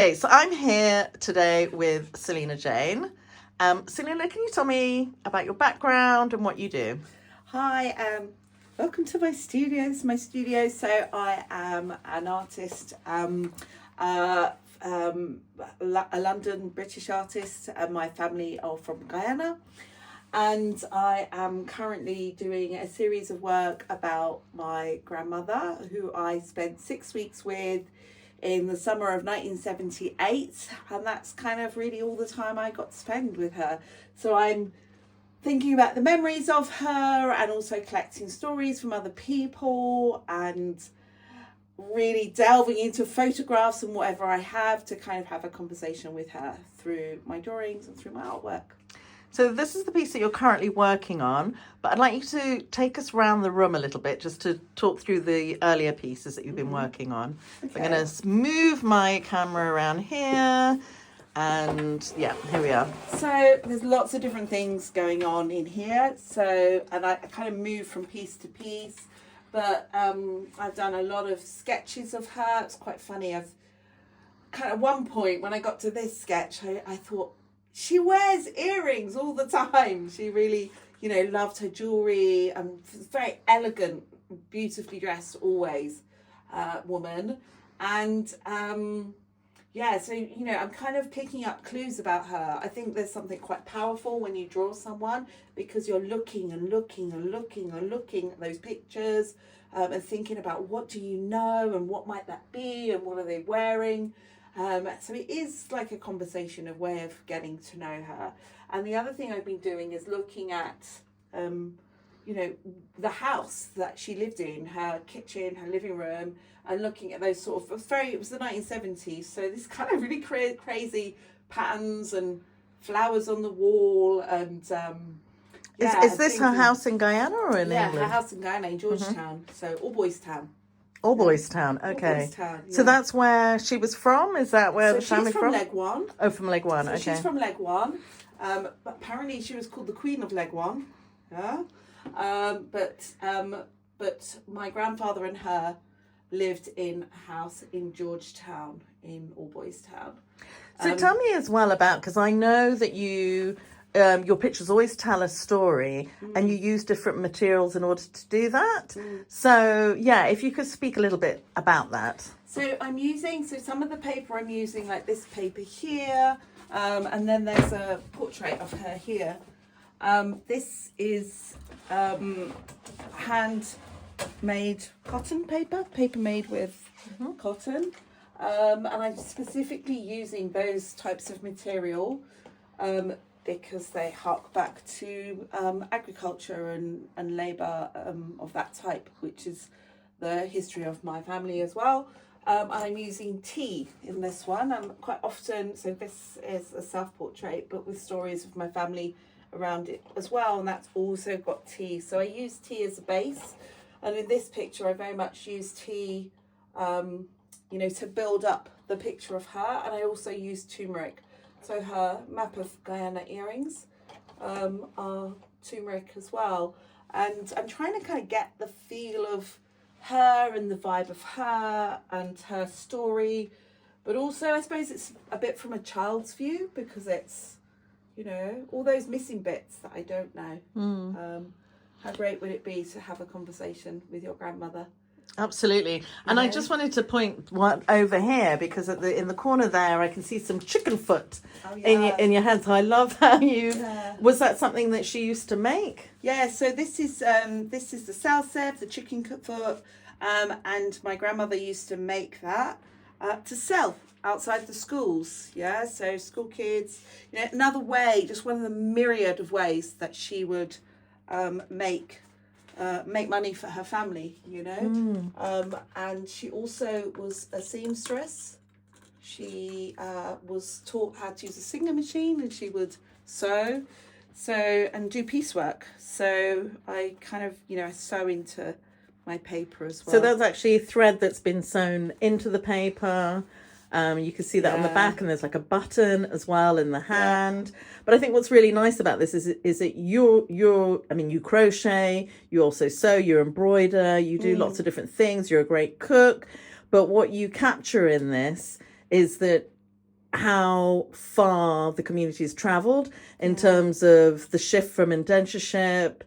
Okay, so I'm here today with Salina Jane. Salina, can you tell me about your background and what you do? Hi, welcome to my studio. This is my studio. So I am an artist, a London British artist, and my family are from Guyana. And I am currently doing a series of work about my grandmother, who I spent 6 weeks with in the summer of 1978. And that's kind of really all the time I got to spend with her. So I'm thinking about the memories of her and also collecting stories from other people and really delving into photographs and whatever I have to kind of have a conversation with her through my drawings and through my artwork. So this is the piece that you're currently working on, but I'd like you to take us around the room a little bit just to talk through the earlier pieces that you've been working on. Okay. So I'm going to move my camera around here. And yeah, here we are. So there's lots of different things going on in here. So, and I kind of move from piece to piece, but I've done a lot of sketches of her. It's quite funny. I've kind of, at one point when I got to this sketch, I thought, she wears earrings all the time. She really, loved her jewelry and very elegant, beautifully dressed always woman. And yeah, so, I'm kind of picking up clues about her. I think there's something quite powerful when you draw someone because you're looking and looking and looking and looking at those pictures and thinking about what do you know and what might that be and what are they wearing. So it is like a conversation, a way of getting to know her. And the other thing I've been doing is looking at, the house that she lived in, her kitchen, her living room, and looking at those sort of it was the 1970s. So this kind of really crazy patterns and flowers on the wall. And is this her house in Guyana or in England? Yeah, her house in Guyana, in Georgetown. So All Boys Town. All Boys Town, okay. All Boys Town, yeah. So that's where she was from? Is that where the family from? She's from Leg One. Oh, from Leg One, so okay. She's from Leg One. But apparently she was called the Queen of Leg One. Yeah. But my grandfather and her lived in a house in Georgetown, in All Boys Town. So tell me as well about, because I know that you... your pictures always tell a story and you use different materials in order to do that. So, yeah, if you could speak a little bit about that. So some of the paper I'm using, like this paper here, and then there's a portrait of her here. This is handmade cotton paper made with cotton. And I'm specifically using those types of material because they hark back to agriculture and labour of that type, which is the history of my family as well. I'm using tea in this one. Quite often, so this is a self-portrait, but with stories of my family around it as well, and that's also got tea. So I use tea as a base, and in this picture, I very much use tea, to build up the picture of her, and I also use turmeric. So her map of Guyana earrings are turmeric as well. And I'm trying to kind of get the feel of her and the vibe of her and her story. But also, I suppose it's a bit from a child's view because it's, all those missing bits that I don't know. How great would it be to have a conversation with your grandmother? Absolutely. And I just wanted to point one over here because in the corner there I can see some chicken foot in your hand. So I love how was that something that she used to make? Yeah, so this is the salsef, the chicken foot, and my grandmother used to make that to sell outside the schools. Yeah, so school kids, another way, just one of the myriad of ways that she would make money for her family, and she also was a seamstress. She was taught how to use a sewing machine, and she would sew and do piecework. So I kind of, I sew into my paper as well. So there's actually a thread that's been sewn into the paper. You can see that on the back, and there's like a button as well in the hand. But I think what's really nice about this is that you crochet, you also sew, you embroider, you do lots of different things. You're a great cook. But what you capture in this is that how far the community has travelled in terms of the shift from indentureship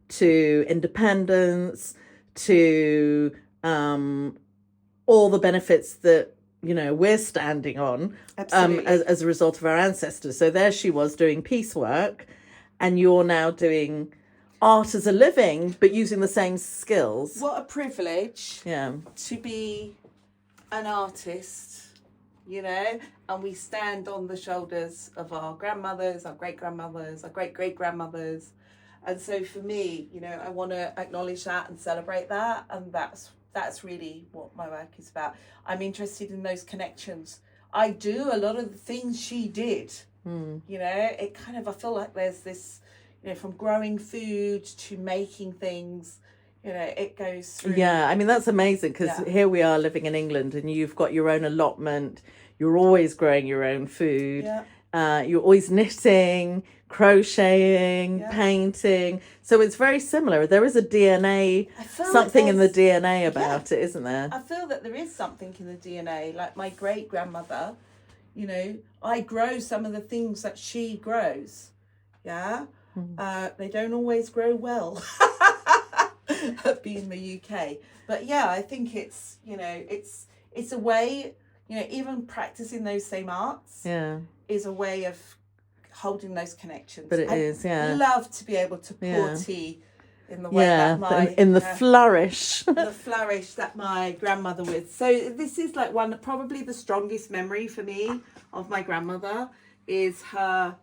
to independence to all the benefits that we're standing on as a result of our ancestors. So there she was doing piecework, and you're now doing art as a living, but using the same skills. What a privilege to be an artist, and we stand on the shoulders of our grandmothers, our great-grandmothers, our great-great-grandmothers. And so for me, I want to acknowledge that and celebrate that. And that's really what my work is about. I'm interested in those connections. I do a lot of the things she did. It kind of, I feel like there's this, from growing food to making things, it goes through. Yeah, I mean, that's amazing, because here we are living in England, and you've got your own allotment. You're always growing your own food. You're always knitting, crocheting, painting. So it's very similar. There is a DNA, something in the DNA about it, isn't there? I feel that there is something in the DNA. Like my great-grandmother, I grow some of the things that she grows. Yeah. They don't always grow well being the UK. But I think it's, it's a way, even practicing those same arts is a way of holding those connections. But I'd love to be able to pour tea in the way that the flourish. the flourish that my grandmother would. So this is like probably the strongest memory for me of my grandmother is her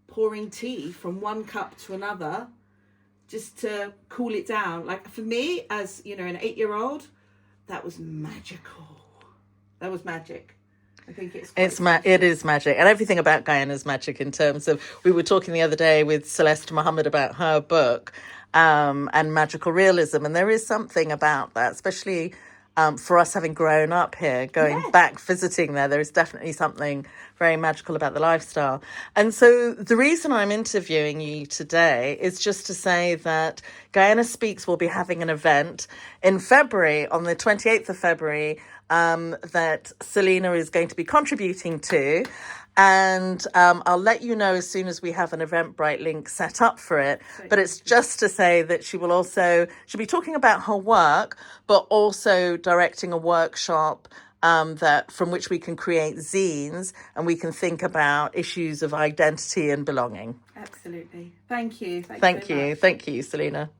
pouring tea from one cup to another just to cool it down. Like for me, as an 8-year-old, that was magical. That was magic. I think it is magic, and everything about Guyana is magic. In terms of, we were talking the other day with Celeste Mohammed about her book and magical realism, and there is something about that, especially for us having grown up here, going back visiting there is definitely something very magical about the lifestyle. And so the reason I'm interviewing you today is just to say that Guyana Speaks will be having an event in February, on the 28th of February, that Salina is going to be contributing to. And I'll let you know as soon as we have an Eventbrite link set up for it. But it's just to say that she'll be talking about her work, but also directing a workshop that from which we can create zines, and we can think about issues of identity and belonging. Absolutely. Thank you. Thank you, Salina.